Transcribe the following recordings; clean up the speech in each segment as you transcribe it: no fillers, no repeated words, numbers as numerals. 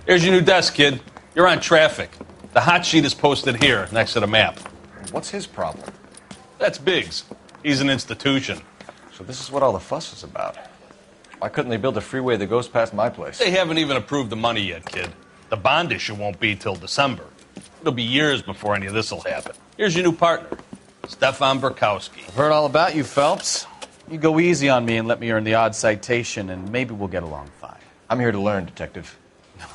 Here's your new desk, kid. You're on traffic. The hot sheet is posted here, next to the map. What's his problem? That's Biggs. He's an institution. So this is what all the fuss is about. Why couldn't they build a freeway that goes past my place? They haven't even approved the money yet, kid. The bond issue won't be till December. It'll be years before any of this will happen. Here's your new partner, Stefan Burkowski. I've heard all about you, Phelps. You go easy on me and let me earn the odd citation, and maybe we'll get along fine. I'm here to learn, Detective.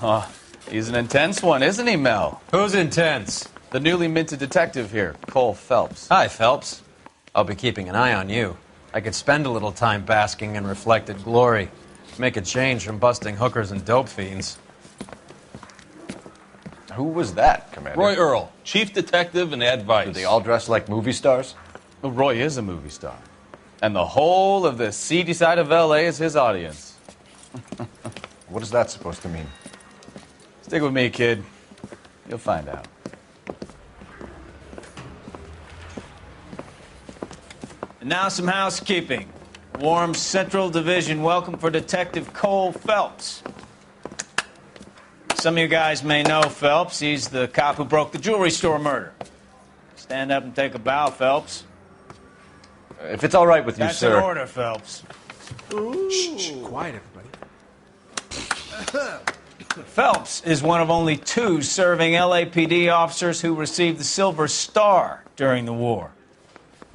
Oh, he's an intense one, isn't he, Mel? Who's intense? The newly minted detective here, Cole Phelps. Hi, Phelps. I'll be keeping an eye on you. I could spend a little time basking in reflected glory. Make a change from busting hookers and dope fiends. Who was that, Commander? Roy Earl, chief detective and advice. Do they all dress like movie stars? Well, Roy is a movie star. And the whole of the seedy side of L.A. is his audience. What is that supposed to mean? Stick with me, kid. You'll find out. And now some housekeeping. Warm Central Division welcome for Detective Cole Phelps. Some of you guys may know Phelps. He's the cop who broke the jewelry store murder. Stand up and take a bow, Phelps. If it's all right with you, That's sir. That's an order, Phelps. Shh, quiet, everybody. Phelps is one of only 2 serving LAPD officers who received the Silver Star during the war.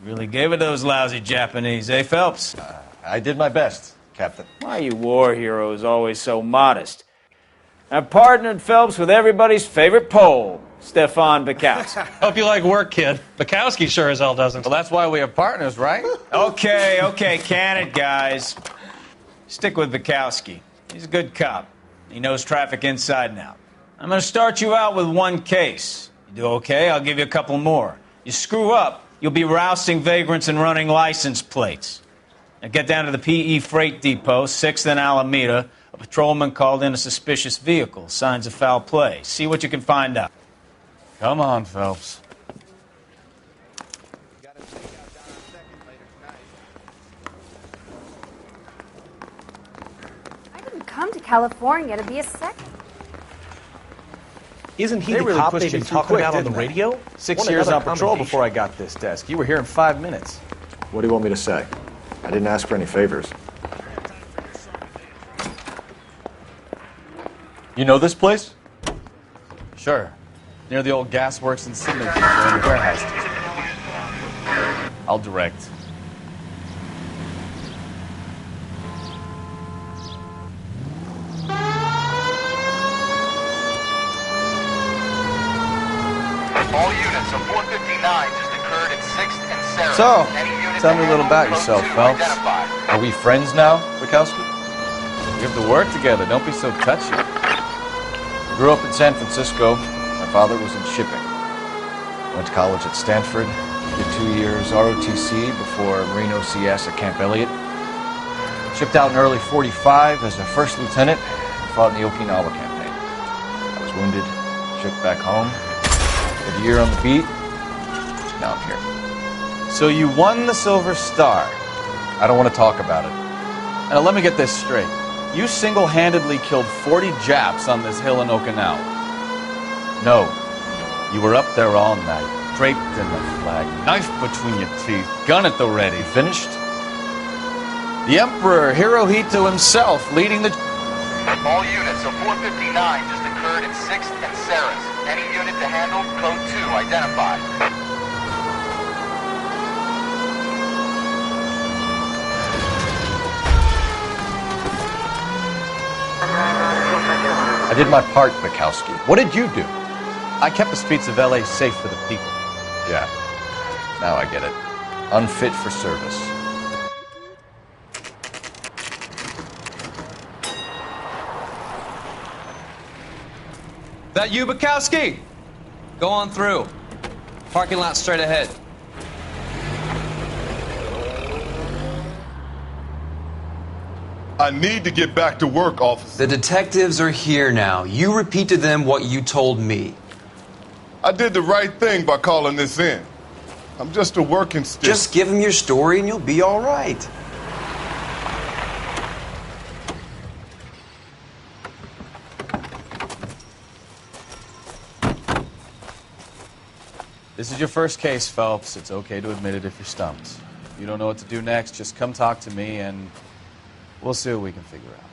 Really gave it those lousy Japanese, eh, Phelps? I did my best, Captain. Why are you war heroes always so modest? I've partnered Phelps with everybody's favorite Pole, Stefan Burkowski. Hope you like work, kid. Bukowski sure as hell doesn't. Well, that's why we have partners, right? Okay, can it, guys. Stick with Burkowski. He's a good cop. He knows traffic inside and out. I'm going to start you out with 1 case. You do okay, I'll give you a couple more. You screw up, you'll be rousting vagrants and running license plates. Now get down to the PE Freight Depot, 6th and Alameda. A patrolman called in a suspicious vehicle. Signs of foul play. See what you can find out. Come on, Phelps. I didn't come to California to be a second. Isn't he They the really cop pushed they've you been too talking quick, about on the didn't they? radio? 6 What years another on patrol commendation. before I got this desk. You were here in 5 minutes. What do you want me to say? I didn't ask for any favors. You know this place? Sure. Near the old gas works and signal depot and warehouse. I'll direct. All units of 459 just occurred at 6th and Sarah. So, Any unit tell me a little about code yourself, 2 Phelps. identified. Are we friends now, Burkowski? We have to work together. Don't be so touchy. Grew up in San Francisco. My father was in shipping. Went to college at Stanford. Did 2 years ROTC before Marine OCS at Camp Elliott. Shipped out in early '45 as a first lieutenant. Fought in the Okinawa campaign. I was wounded. Shipped back home. Did a year on the beat. Now I'm here. So you won the Silver Star. I don't want to talk about it. Now let me get this straight. You single-handedly killed 40 Japs on this hill in Okinawa. No. You were up there all night, draped in the flag, knife between your teeth, gun at the ready. Finished? The Emperor Hirohito himself leading the... All units of 459 just occurred at 6th and Sarah's. Any unit to handle, code 2 identified. I did my part, Bukowski. What did you do? I kept the streets of L.A. safe for the people. Yeah. Now I get it. Unfit for service. That you, Bukowski? Go on through. Parking lot straight ahead. I need to get back to work, officer. The detectives are here now. You repeat to them what you told me. I did the right thing by calling this in. I'm just a working stick. Just give them your story and you'll be all right. This is your first case, Phelps. It's okay to admit it if you're stumped. If you don't know what to do next, just come talk to me and we'll see what we can figure out.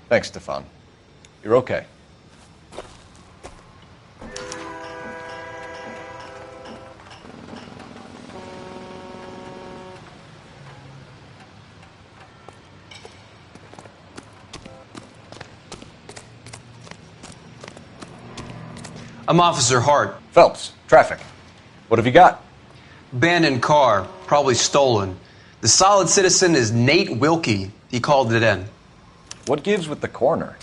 Thanks, Stefan. You're okay. I'm Officer Hart. Phelps, traffic. What have you got? Abandoned car, probably stolen. The solid citizen is Nate Wilkie. He called it in. What gives with the coroner?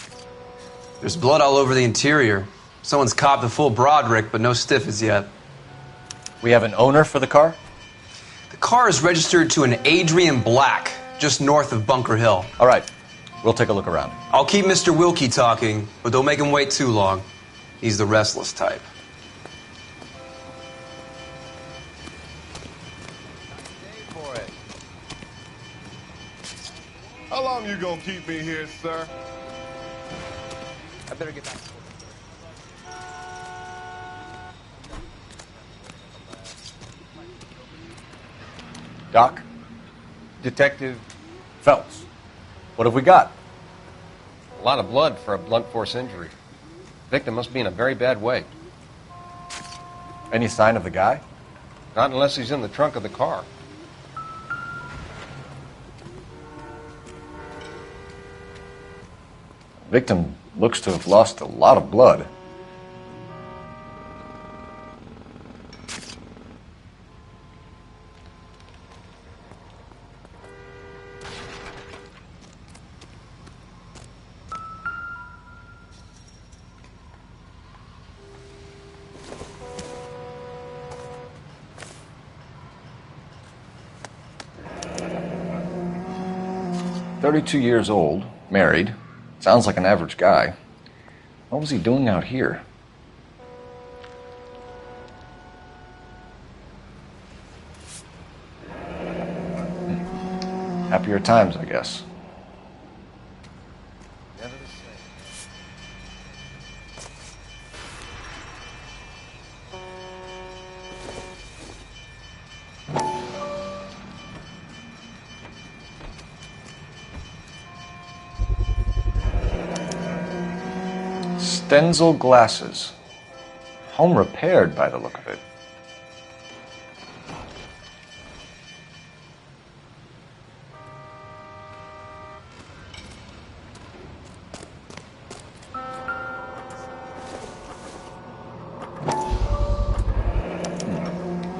There's blood all over the interior. Someone's copped a full Broderick, but no stiff as yet. We have an owner for the car? The car is registered to an Adrian Black, just north of Bunker Hill. All right, we'll take a look around. I'll keep Mr. Wilkie talking, but don't make him wait too long. He's the restless type. How long you gonna keep me here, sir? I better get back. Doc? Detective, Phelps. What have we got? a lot of blood for a blunt force injury. Victim must be in a very bad way. Any sign of the guy? Not unless he's in the trunk of the car. Victim looks to have lost a lot of blood. "32 years old, married. Sounds like an average guy. What was he doing out here?" Happier times, I guess. Stenzel glasses. Home repaired by the look of it.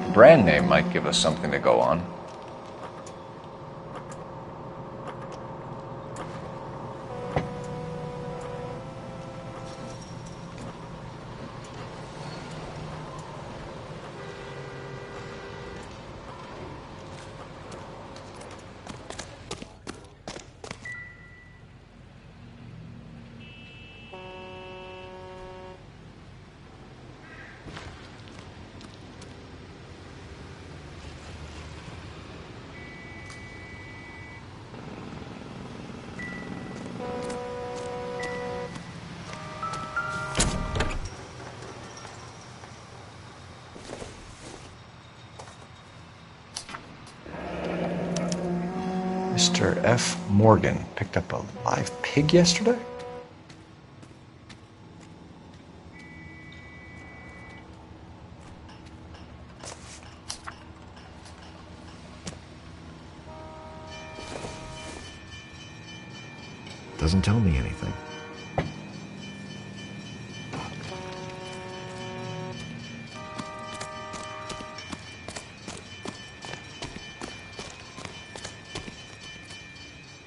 The brand name might give us something to go on. Mr. F. Morgan picked up a live pig yesterday? Doesn't tell me anything.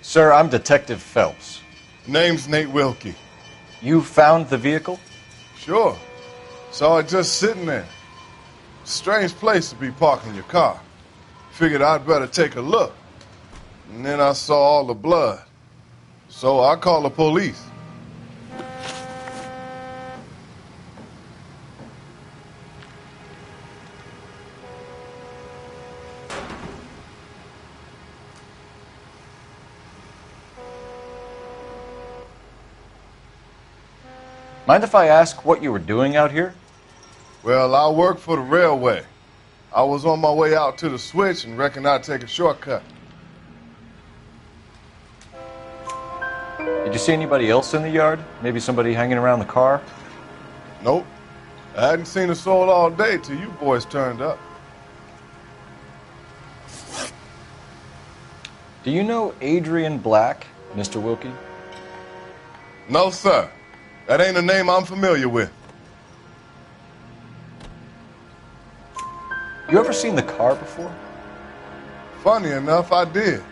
Sir, I'm Detective Phelps. Name's Nate Wilkie. You found the vehicle? Sure. Saw it just sitting there. Strange place to be parking your car. Figured I'd better take a look. And then I saw all the blood. So I called the police. Mind if I ask what you were doing out here? Well, I work for the railway. I was on my way out to the switch and reckoned I'd take a shortcut. Did you see anybody else in the yard? Maybe somebody hanging around the car? Nope. I hadn't seen a soul all day till you boys turned up. Do you know Adrian Black, Mr. Wilkie? No, sir. That ain't a name I'm familiar with. You ever seen the car before? Funny enough, I did.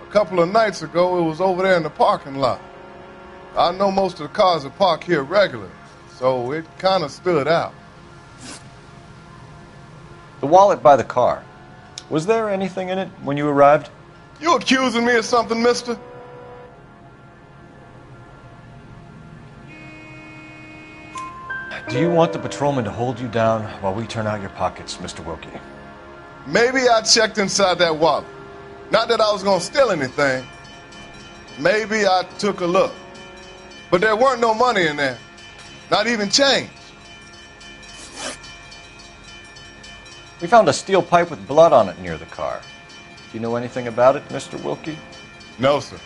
A couple of nights ago, it was over there in the parking lot. I know most of the cars are parked here regularly, so it kind of stood out. The wallet by the car. Was there anything in it when you arrived? You accusing me of something, mister? Do you want the patrolman to hold you down while we turn out your pockets, Mr. Wilkie? Maybe I checked inside that wallet. Not that I was going to steal anything. Maybe I took a look. But there weren't no money in there. Not even change. We found a steel pipe with blood on it near the car. Do you know anything about it, Mr. Wilkie? No, sir.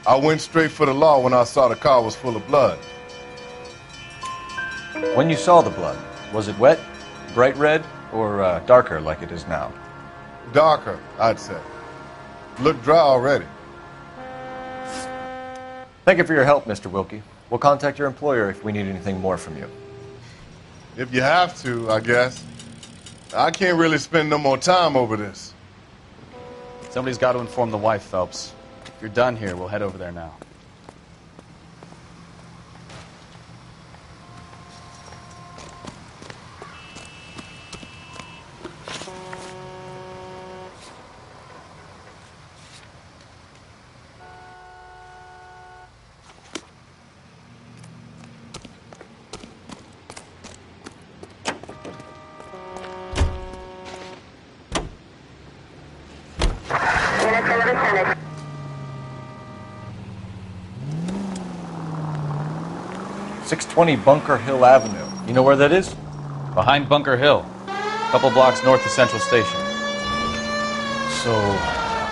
I went straight for the law when I saw the car was full of blood. When you saw the blood, was it wet, bright red, or darker like it is now? Darker, I'd say. Looked dry already. Thank you for your help, Mr. Wilkie. We'll contact your employer if we need anything more from you. If you have to, I guess. I can't really spend no more time over this. Somebody's got to inform the wife, Phelps. If you're done here, we'll head over there now. Units in the vicinity. 620 Bunker Hill Avenue. You know where that is? Behind Bunker Hill, a couple blocks north of Central Station. So,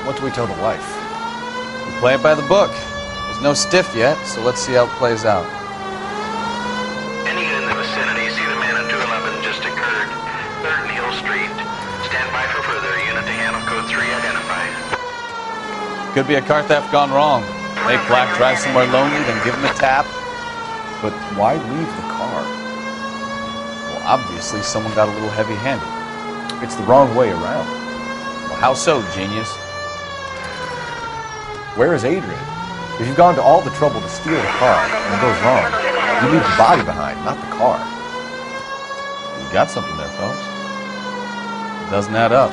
what do we tell the wife? We play it by the book. There's no stiff yet, so let's see how it plays out. Any unit in the vicinity, see the man on 211 just occurred. 3rd and Hill Street. Stand by for further. Unit to handle code 3 identified. Could be a car theft gone wrong. Make Black drive somewhere lonely, then give him a tap. But why leave the car? Well, obviously someone got a little heavy-handed. It's the wrong way around. Well, how so, genius? Where is Adrian? If you've gone to all the trouble to steal the car and it goes wrong, you leave the body behind, not the car. You got something there, folks. It doesn't add up.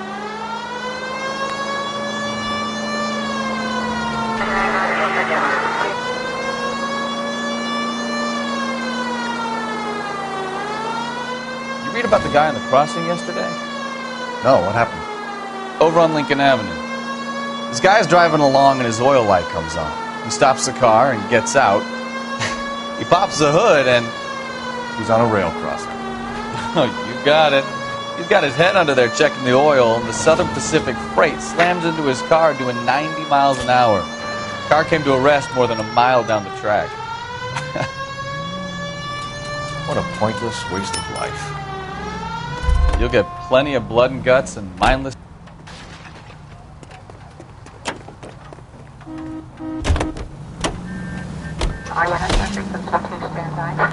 Read about the guy on the crossing yesterday? No, what happened? Over on Lincoln Avenue. This guy's driving along and his oil light comes on. He stops the car and gets out. He pops the hood and... he's on a rail crossing. Oh, you got it. He's got his head under there checking the oil, and the Southern Pacific Freight slams into his car doing 90 miles an hour. The car came to a rest more than a mile down the track. What a pointless waste of life. You'll get plenty of blood and guts and mindless... Are you suspect substitute standby?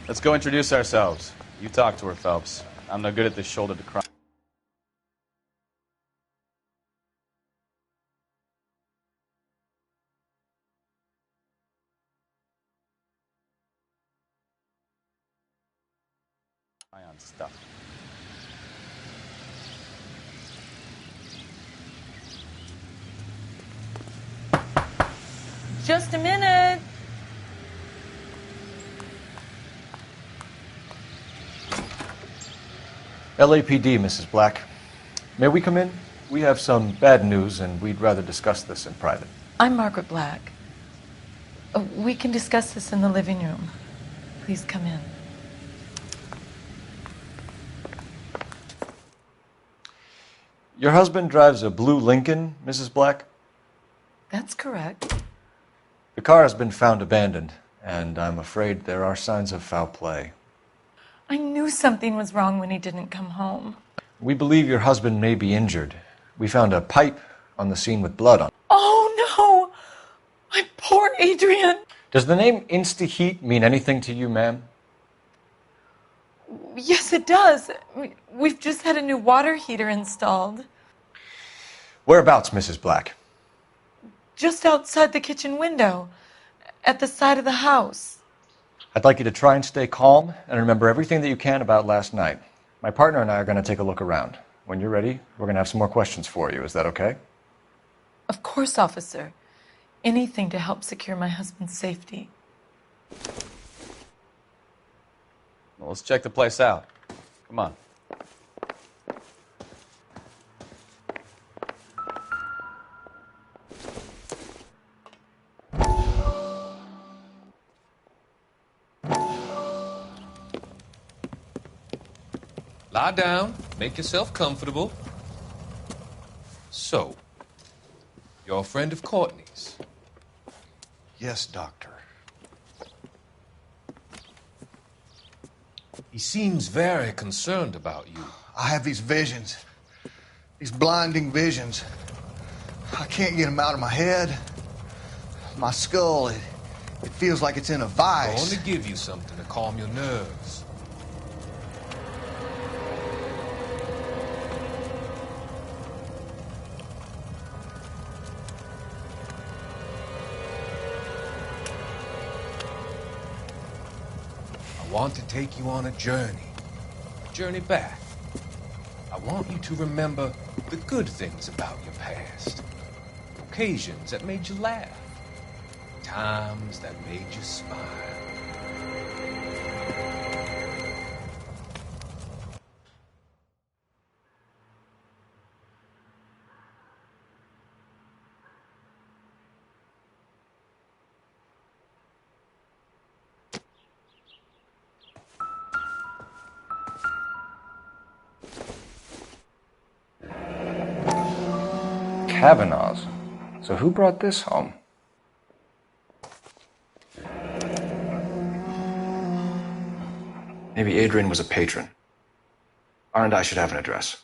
Let's go introduce ourselves. You talk to her, Phelps. I'm no good at this shoulder to cry. On stuff. Just a minute. LAPD, Mrs. Black. May we come in? We have some bad news, and we'd rather discuss this in private. I'm Margaret Black. We can discuss this in the living room. Please come in. Your husband drives a blue Lincoln, Mrs. Black? That's correct. The car has been found abandoned, and I'm afraid there are signs of foul play. I knew something was wrong when he didn't come home. We believe your husband may be injured. We found a pipe on the scene with blood on it. Oh, no! My poor Adrian! Does the name Insta-Heat mean anything to you, ma'am? Yes, it does. We've just had a new water heater installed. Whereabouts, Mrs. Black? Just outside the kitchen window, at the side of the house. I'd like you to try and stay calm and remember everything that you can about last night. My partner and I are going to take a look around. When you're ready, we're going to have some more questions for you. Is that okay? Of course, officer. Anything to help secure my husband's safety. Well, let's check the place out. Come on. Lie down. Make yourself comfortable. So, you're a friend of Courtney's? Yes, Doctor. He seems very concerned about you. I have these visions. These blinding visions. I can't get them out of my head. My skull, it feels like it's in a vice. I want to give you something to calm your nerves. I want to take you on a journey back. I want you to remember the good things about your past, occasions that made you laugh, times that made you smile. Kavanaugh's. So who brought this home? Maybe Adrian was a patron. R&I should have an address.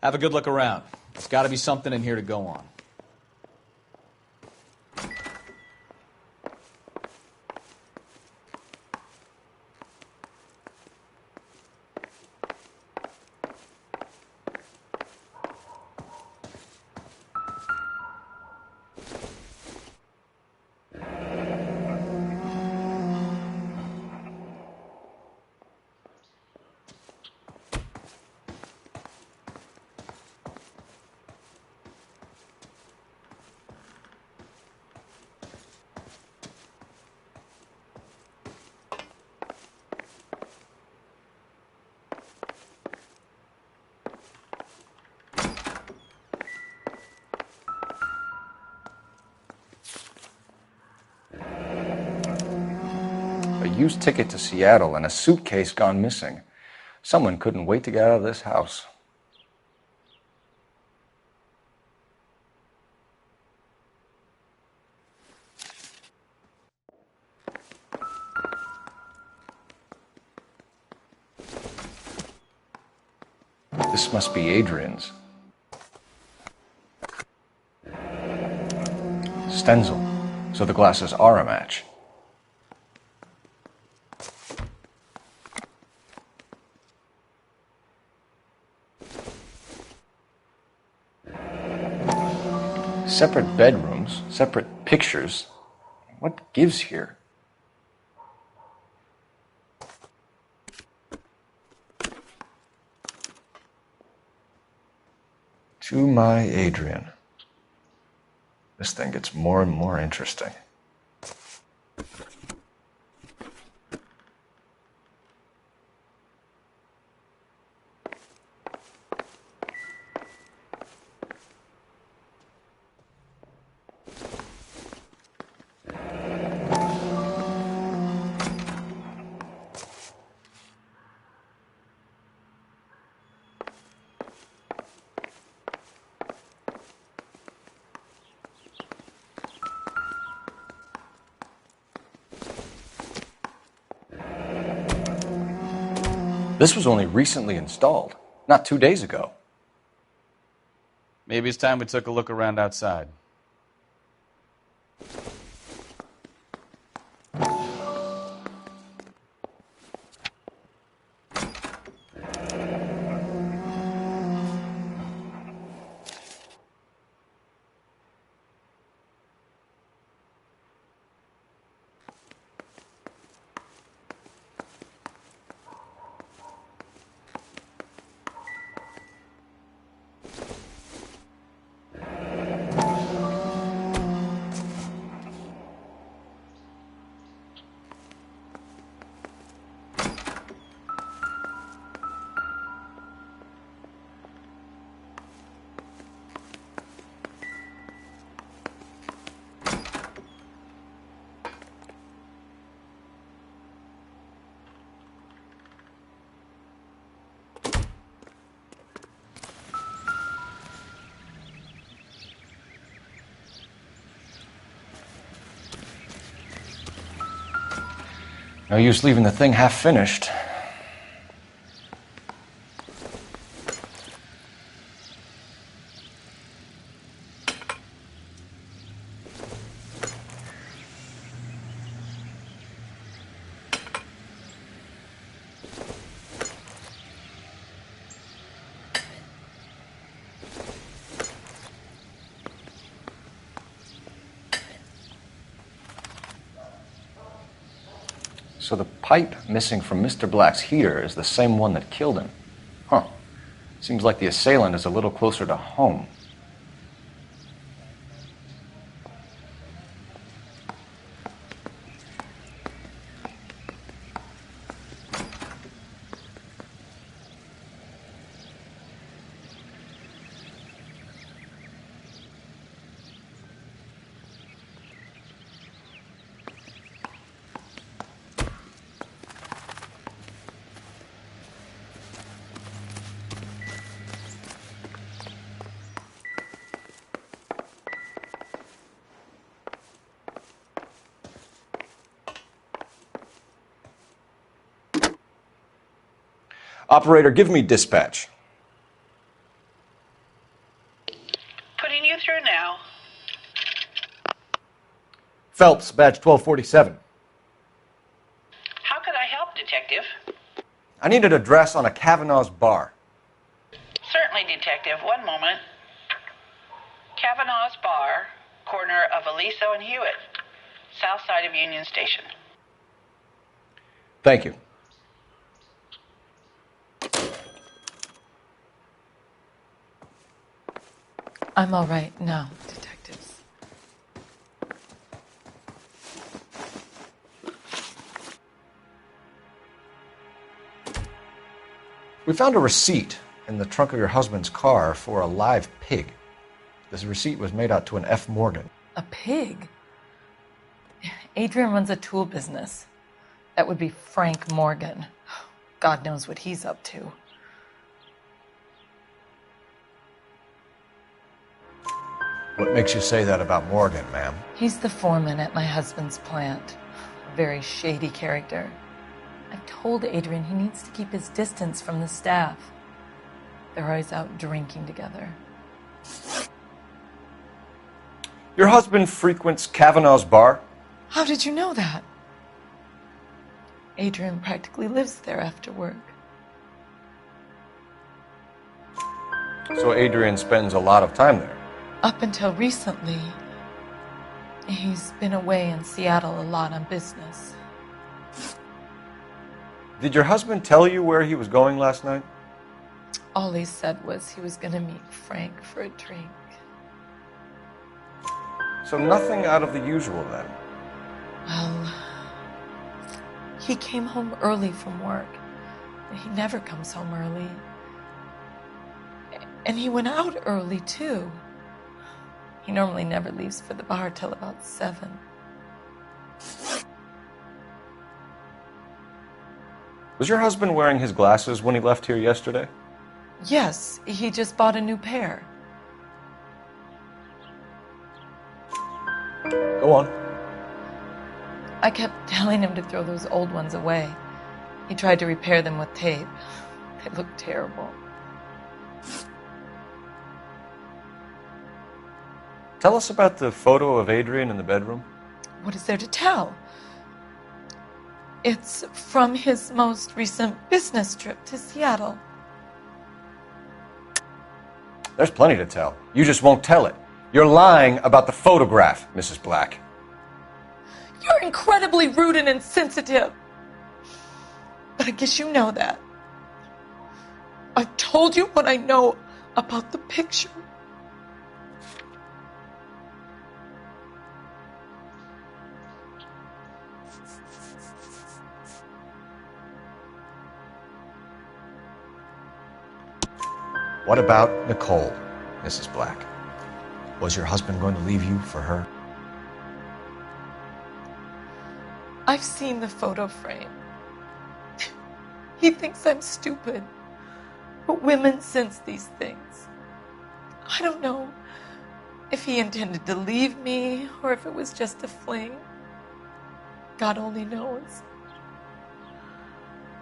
Have a good look around. There's got to be something in here to go on. A used ticket to Seattle and a suitcase gone missing. Someone couldn't wait to get out of this house. This must be Adrian's. Stenzel. So the glasses are a match. Separate bedrooms, separate pictures. What gives here? To my Adrian. This thing gets more and more interesting. This was only recently installed, not 2 days ago. Maybe it's time we took a look around outside. No use leaving the thing half finished. So the pipe missing from Mr. Black's heater is the same one that killed him. Huh. Seems like the assailant is a little closer to home. Operator, give me dispatch. Putting you through now. Phelps, badge 1247. How could I help, Detective? I need an address on a Kavanaugh's bar. Certainly, Detective. One moment. Kavanaugh's Bar, corner of Aliso and Hewitt, south side of Union Station. Thank you. I'm all right now, detectives. We found a receipt in the trunk of your husband's car for a live pig. This receipt was made out to an F. Morgan. A pig? Adrian runs a tool business. That would be Frank Morgan. God knows what he's up to. What makes you say that about Morgan, ma'am? He's the foreman at my husband's plant. A very shady character. I've told Adrian he needs to keep his distance from the staff. They're always out drinking together. Your husband frequents Kavanaugh's bar? How did you know that? Adrian practically lives there after work. So Adrian spends a lot of time there. Up until recently, he's been away in Seattle a lot on business. Did your husband tell you where he was going last night? All he said was he was going to meet Frank for a drink. So nothing out of the usual then? Well, he came home early from work. He never comes home early. And he went out early, too. He normally never leaves for the bar till about 7. Was your husband wearing his glasses when he left here yesterday? Yes, he just bought a new pair. Go on. I kept telling him to throw those old ones away. He tried to repair them with tape. They looked terrible. Tell us about the photo of Adrian in the bedroom. What is there to tell? It's from his most recent business trip to Seattle. There's plenty to tell. You just won't tell it. You're lying about the photograph, Mrs. Black. You're incredibly rude and insensitive. But I guess you know that. I've told you what I know about the picture. What about Nicole, Mrs. Black? Was your husband going to leave you for her? I've seen the photo frame. He thinks I'm stupid. But women sense these things. I don't know if he intended to leave me or if it was just a fling. God only knows.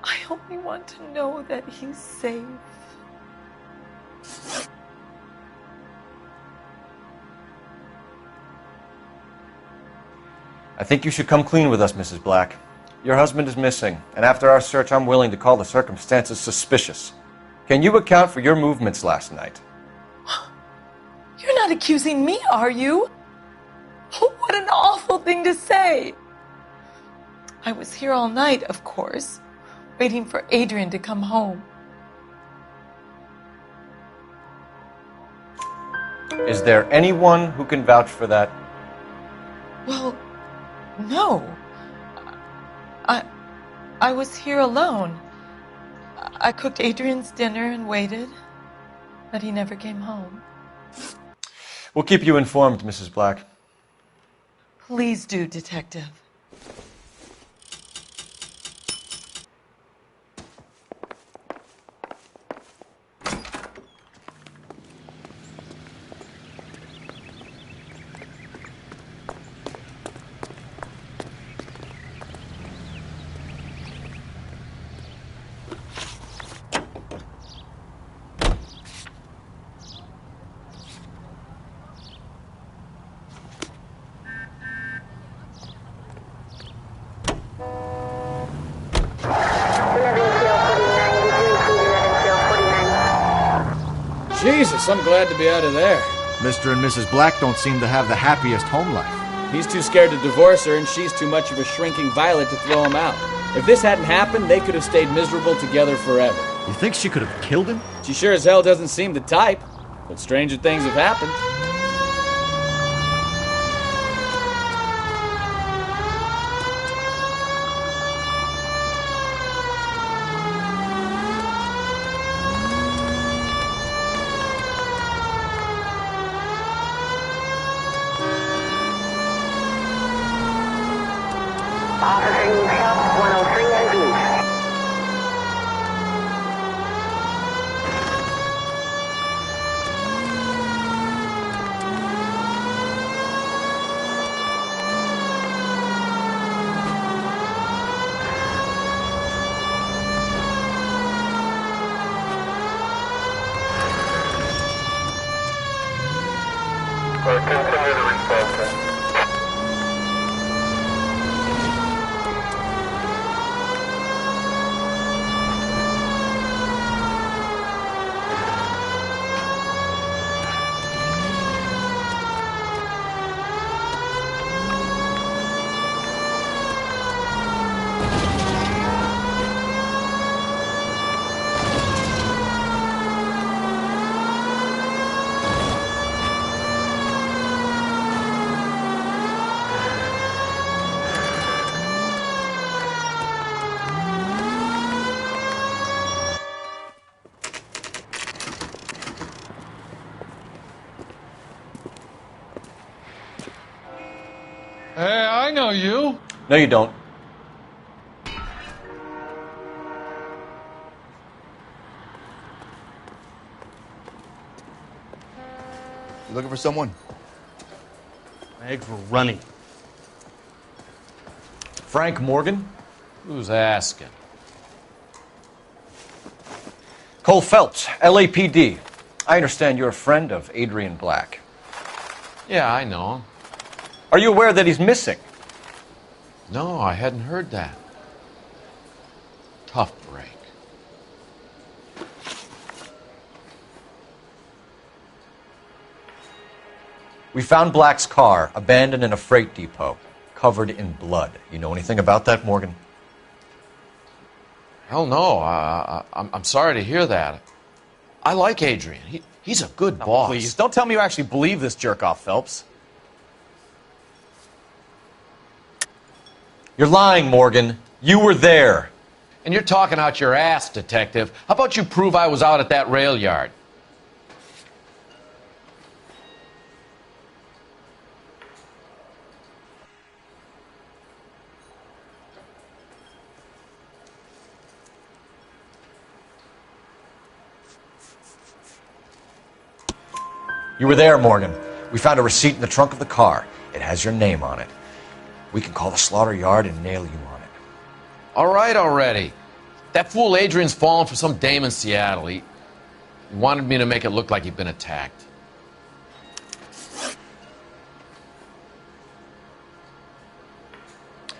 I only want to know that he's safe. I think you should come clean with us, Mrs. Black. Your husband is missing, and after our search, I'm willing to call the circumstances suspicious. Can you account for your movements last night? You're not accusing me, are you? What an awful thing to say. I was here all night, of course, waiting for Adrian to come home. Is there anyone who can vouch for that? Well, no. I was here alone. I cooked Adrian's dinner and waited, but he never came home. We'll keep you informed, Mrs. Black. Please do, Detective. Jesus, I'm glad to be out of there. Mr. and Mrs. Black don't seem to have the happiest home life. He's too scared to divorce her, and she's too much of a shrinking violet to throw him out. If this hadn't happened, they could have stayed miserable together forever. You think she could have killed him? She sure as hell doesn't seem the type, but stranger things have happened. Officer needs help, 103 and B. Continue the response. Hey, I know you. No, you don't. You looking for someone? Eggs were runny. Frank Morgan? Who's asking? Cole Phelps, LAPD. I understand you're a friend of Adrian Black. Yeah, I know him. Are you aware that he's missing? No, I hadn't heard that. Tough break. We found Black's car abandoned in a freight depot, covered in blood. You know anything about that, Morgan? Hell no. I'm sorry to hear that. I like Adrian. He's a good boss. Please, don't tell me you actually believe this jerk-off, Phelps. You're lying, Morgan. You were there. And you're talking out your ass, detective. How about you prove I was out at that rail yard? You were there, Morgan. We found a receipt in the trunk of the car. It has your name on it. We can call the slaughter yard and nail you on it. All right already. That fool Adrian's fallen for some dame in Seattle. He wanted me to make it look like he'd been attacked.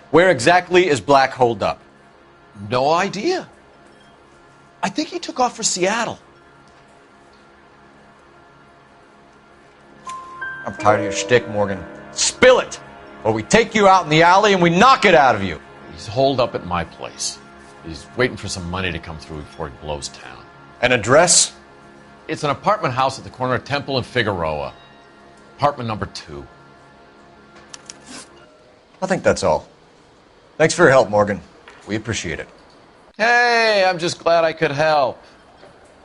Where exactly is Black holed up? No idea. I think he took off for Seattle. I'm tired of your shtick, Morgan. Spill it! Or we take you out in the alley and we knock it out of you. He's holed up at my place. He's waiting for some money to come through before he blows town. An address? It's an apartment house at the corner of Temple and Figueroa. Apartment number 2. I think that's all. Thanks for your help, Morgan. We appreciate it. Hey, I'm just glad I could help.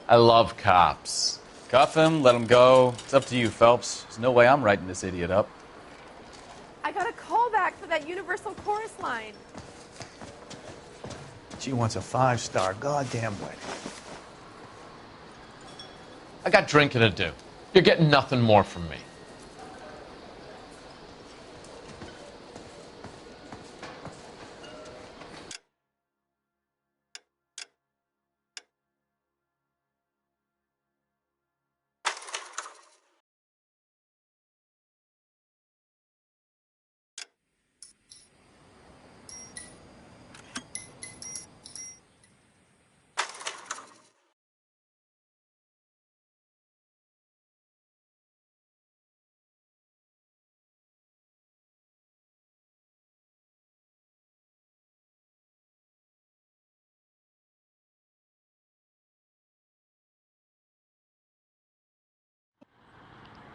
I love cops. Cuff him, let him go. It's up to you, Phelps. There's no way I'm writing this idiot up. I got a call back for that Universal Chorus line. She wants a 5-star goddamn wedding. I got drinking to do. You're getting nothing more from me.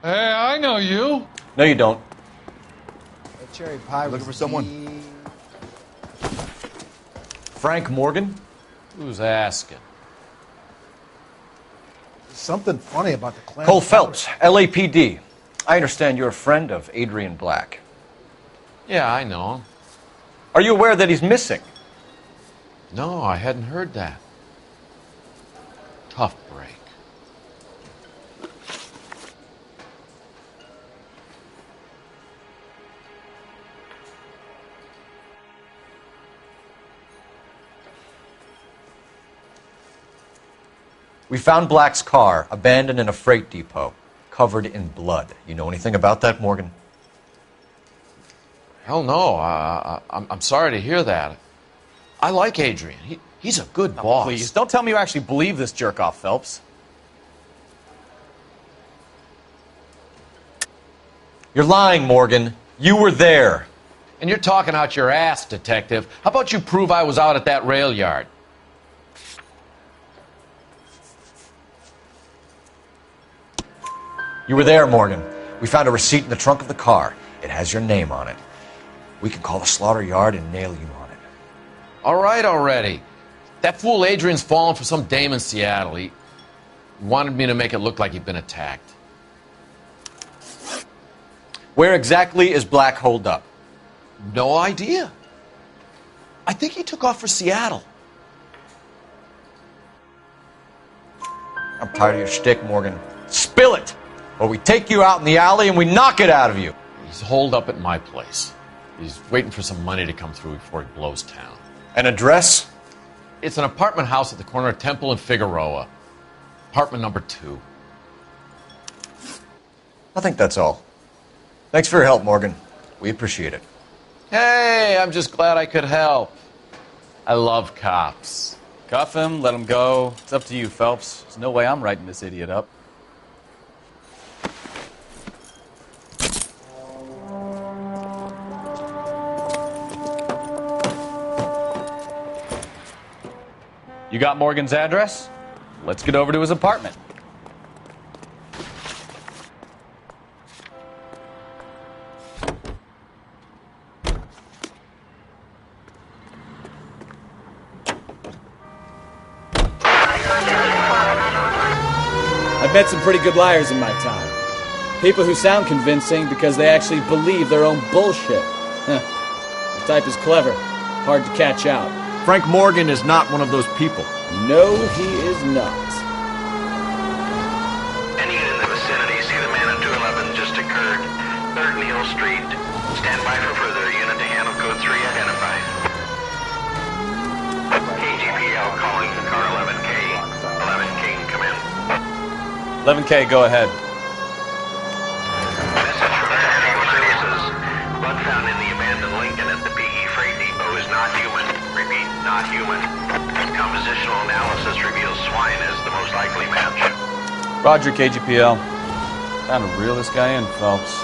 Hey, I know you. No, you don't. That cherry pie looking for someone? Frank Morgan? Who's asking? There's something funny about the clan. Cole Phelps, LAPD. I understand you're a friend of Adrian Black. Yeah, I know him. Are you aware that he's missing? No, I hadn't heard that. Tough break. We found Black's car abandoned in a freight depot, covered in blood. You know anything about that, Morgan? Hell no. I'm sorry to hear that. I like Adrian. He's a good boss. Please, don't tell me you actually believe this jerk-off, Phelps. You're lying, Morgan. You were there. And you're talking out your ass, detective. How about you prove I was out at that rail yard? You were there, Morgan. We found a receipt in the trunk of the car. It has your name on it. We can call the slaughter yard and nail you on it. All right already. That fool Adrian's fallen for some dame in Seattle. He wanted me to make it look like he'd been attacked. Where exactly is Black holed up? No idea. I think he took off for Seattle. I'm tired of your shtick, Morgan. Spill it! Or we take you out in the alley and we knock it out of you. He's holed up at my place. He's waiting for some money to come through before he blows town. An address? It's an apartment house at the corner of Temple and Figueroa. Apartment number 2. I think that's all. Thanks for your help, Morgan. We appreciate it. Hey, I'm just glad I could help. I love cops. Cuff him, let him go. It's up to you, Phelps. There's no way I'm writing this idiot up. You got Morgan's address? Let's get over to his apartment. I've met some pretty good liars in my time. People who sound convincing because they actually believe their own bullshit. The type is clever, hard to catch out. Frank Morgan is not one of those people. No, he is not. Any unit in the vicinity, see the man at 211 just occurred. 3rd Neal Street. Stand by for further. Unit to handle code 3 identified. KGPL calling car 11K. 11K can come in. 11K, go ahead. Message from Technical Services. Blood found in the abandoned Lincoln at the PE Freight Depot is not human. Repeat, not human. Compositional analysis reveals swine as the most likely match. Roger, KGPL. Time to reel this guy in, Phelps.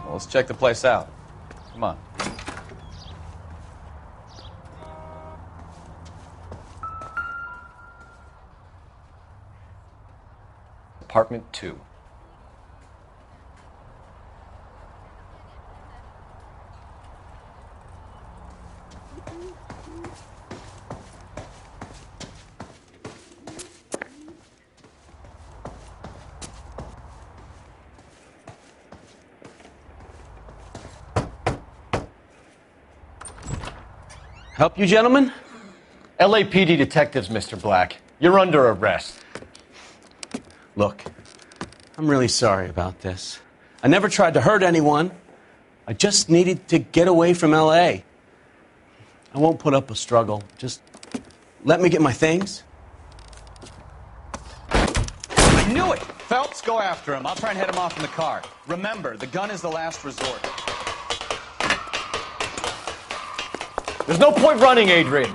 Well, let's check the place out. Come on. Apartment 2. Help you, gentlemen? LAPD detectives, Mr. Black. You're under arrest. Look, I'm really sorry about this. I never tried to hurt anyone. I just needed to get away from L.A. I won't put up a struggle. Just let me get my things. I knew it! Phelps, go after him. I'll try and head him off in the car. Remember, the gun is the last resort. There's no point running, Adrian.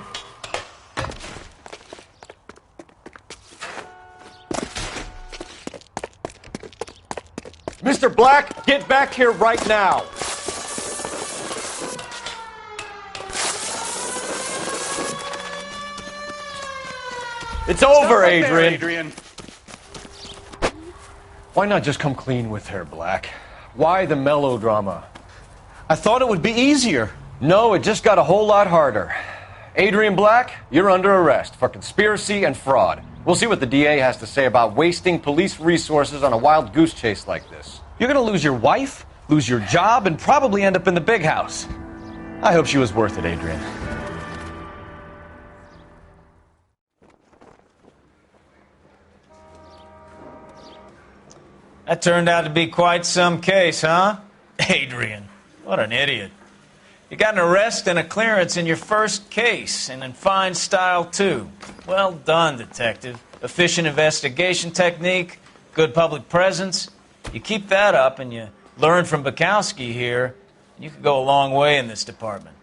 Mr. Black, get back here right now. It's over, right there, Adrian. Why not just come clean with her, Black? Why the melodrama? I thought it would be easier. No, it just got a whole lot harder. Adrian Black, you're under arrest for conspiracy and fraud. We'll see what the DA has to say about wasting police resources on a wild goose chase like this. You're gonna lose your wife, lose your job, and probably end up in the big house. I hope she was worth it, Adrian. That turned out to be quite some case, huh? Adrian, what an idiot. You got an arrest and a clearance in your first case, and in fine style, too. Well done, detective. Efficient investigation technique, good public presence. You keep that up and you learn from Bukowski here, and you could go a long way in this department.